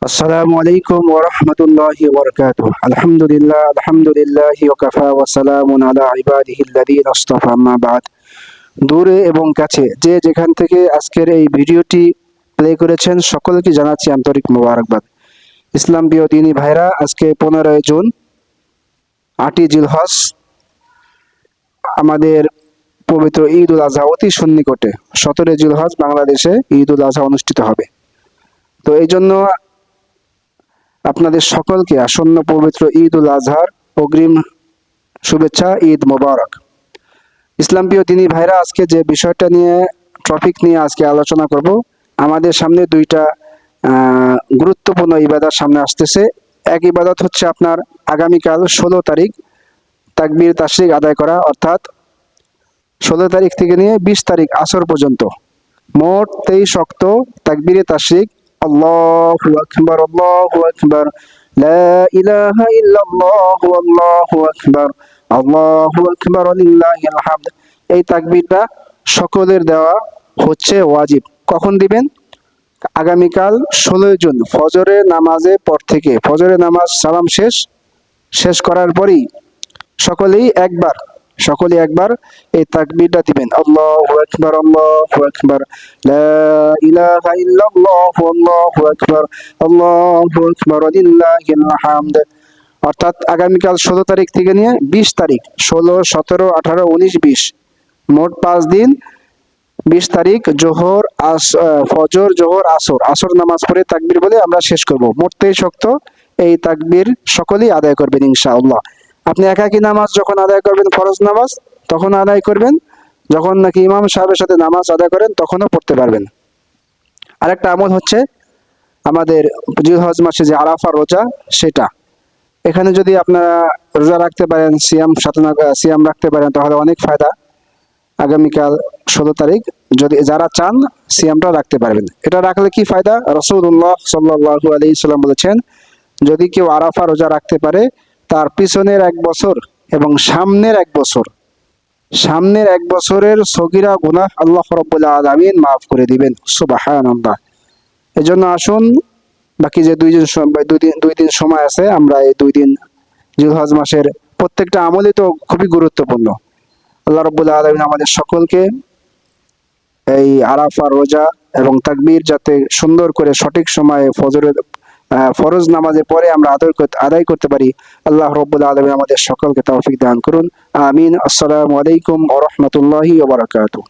আসসালামু আলাইকুম ওয়া রাহমাতুল্লাহি ওয়া বারাকাতুহু। আলহামদুলিল্লাহি ওয়া কাফা ওয়া সালামুন আলা ইবাদিহিল্লাযীনা ইসতাফা, আম্মা বা'দ। দূরে এবং কাছে যে যেখান থেকে আজকের এই ভিডিওটি প্লে করেছেন সকলকে জানাচ্ছি আন্তরিক মোবারকবাদ। ইসলাম প্রিয় দিনী ভাইরা, আজকে 15 জুন, 8ই জিলহজ, আমাদের পবিত্র ঈদ উল আজহা অতি সন্নিকটে। 17 জিলহজ বাংলাদেশে ঈদ উল আজহা অনুষ্ঠিত হবে। তো এই জন্য আপনাদের সকলকে আসন্ন পবিত্র ঈদ উল আজহার অগ্রিম শুভেচ্ছা, ঈদ মোবারক। ইসলাম প্রিয় দিনী ভাইরা, আজকে যে বিষয়টা নিয়ে টপিক নিয়ে আজকে আলোচনা করব, আমাদের সামনে দুইটা গুরুত্বপূর্ণ ইবাদত সামনে আসতেছে। এক ইবাদত হচ্ছে আপনার আগামীকাল 16 তারিখ তাকবীর তাশরিক আদায় করা, অর্থাৎ 16 তারিখ থেকে নিয়ে 20 তারিখ আসর পর্যন্ত মোট 23 ওয়াক্ত তাকবীরে তাশরিক। আল্লাহু আকবার, আল্লাহু আকবার, লা ইলাহা ইল্লাল্লাহু, আল্লাহু আকবার, আল্লাহু আকবার, লিল্লাহিল হামদ। এই তাকবীরটা সকলের দেওয়া হচ্ছে ওয়াজিব। কখন দিবেন? আগামীকাল 16 জুন ফজরের নামাজের পর থেকে, ফজরের নামাজ সালাম শেষ করার পরেই সকলেই একবার এই তাকবীরটা দিবেন। আল্লাহু আকবার, আল্লাহু আকবার, লা ইলাহা ইল্লাল্লাহু, আল্লাহু আকবার, আল্লাহু আকবার, লিল্লাহিল হামদ। অর্থাৎ আগামীকাল 16 তারিখ থেকে নিয়ে 20 তারিখ, 16, 17, 18, 19, 20, মোট 5 দিন। 20 তারিখ ফজর, জোহর, আসর নামাজ পড়ে তাকবীর বলে আমরা শেষ করব। মোট 23 ওয়াক্ত এই তাকবীর সকলেই আদায় করবেন ইনশাআল্লাহ। আপনি একাকী নামাজ যখন আদায় করবেন, ফরজ নামাজ, তখন আদায় করবেন। যখন নাকি ইমাম সাহেবের সাথে নামাজ আদায় করেন তখনও পড়তে পারবেন। আরেকটা আমল হচ্ছে আমাদের জিলহজ মাসে যে আরাফা রোজা, সেটা এখানে যদি আপনারা রোজা রাখতে পারেন, সিয়াম রাখতে পারেন, তাহলে অনেক ফায়দা। আগামীকাল 16 তারিখ যদি যারা চান সিয়ামটা রাখতে পারবেন। এটা রাখলে কি ফায়দা? রাসূলুল্লাহ সাল্লাল্লাহু আলাইহি সাল্লাম বলেছেন, যদি কেউ আরাফা রোজা রাখতে পারে, তার পিছনের 1 বছর এবং সামনের 1 বছরের সগীরা গুনাহ আল্লাহ রাব্বুল আলামিন মাফ করে দিবেন। সুবহানাল্লাহ। এজন্য আসুন, বাকি যে 2 দিন সময় আছে, আমরা এই 2 দিন জিলহজ মাসের প্রত্যেকটা আমলই তো খুবই গুরুত্বপূর্ণ। আল্লাহ রাব্বুল আলামিন আমাদের সকলকে এই আরাফা রোজা এবং তাকবীর যাতে সুন্দর করে সঠিক সময়ে ফরজ নামাজের পরে আমরা আদায় করতে পারি, আল্লাহ রাব্বুল আলামিন আমাদের সকলকে তৌফিক দান করুন। আমিন। আসসালামু আলাইকুম ওয়া রাহমাতুল্লাহি ওয়া বারাকাতুহু।